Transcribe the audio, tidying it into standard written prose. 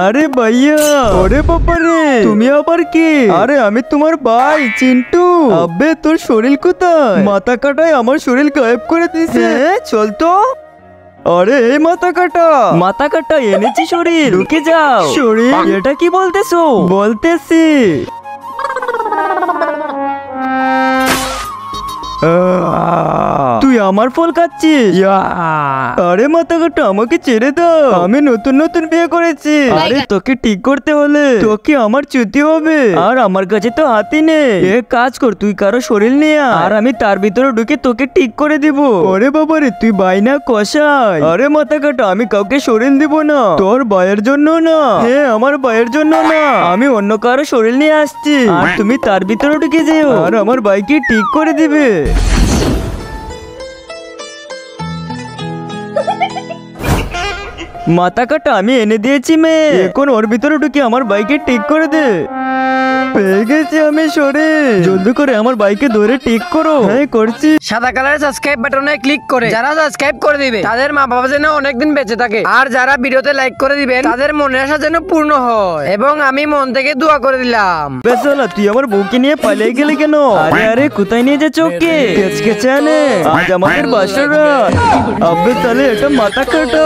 আরে ভাইয়া, ওরে বাবা রে, তুমি আবার কি? আরে আমি তোমার ভাই চিন্টু। আবে তোর শরীর কোথায়? মাথা কাটায় আমার শরীর গায়েব করে দিয়েছে। চল তো। আরে এই মাথা কাটা এনেছি শরীর, ঢুকে যাও। শরীর এটা কি বলতেছো? বলতেছি তুই আমার ফল খাচ্ছিস? আরে মাথা কাটা, আমাকে ছেড়ে দাও। আমি নতুন নতুন বিয়ে করেছি। আরে তোকে ঠিক করতে হলে তোকে আমার চুতি হবে, আর আমার কাছে তো হাতি নেই। এক কাজ কর, তুই কারো শরীর নিয়ে আর আমি তার ভিতরে ঢুকে তোকে ঠিক করে দিব। ওরে বাবা রে, তুই বাইনা কষাই। আরে মাথা কাটা, আমি কাউকে শরীর দিব না। তোর ভাইয়ের জন্য না, হ্যাঁ আমার ভাইয়ের জন্য না, আমি অন্য কারো শরীর নিয়ে আসছি। আর তুমি তার ভিতরে ঢুকে যেও আর আমার ভাইকে ঠিক করে দিবে। মাথা কাটা আমি এনে দিয়েছি মেয়ে, এখন ওর ভিতরে ঢুকে আমার বাইকে ঠিক করে দে। পেয়ে গেছি আমি শরীর, জলদি করে আমার বাইকে ধরে ঠিক করো। হ্যাঁ করছি। সাদা কালারের সাবস্ক্রাইব বাটনে ক্লিক করে যারা সাবস্ক্রাইব করে দিবে তাদের মা বাবা যেন অনেকদিন বেঁচে থাকে, আর যারা ভিডিওতে লাইক করে দিবেন তাদের মনের আশা যেন পূর্ণ হয়, এবং আমি মন থেকে দোয়া করে দিলাম। বেসালা, তুই আমার বউকে নিয়ে পালিয়ে গেলি কেন? আরে আরে কোথায় নিয়ে যাচ্ছ ওকে? কেচকেচানে আজ আমাদের বাসরা। আবে তাহলে এটা মাথা কাটা।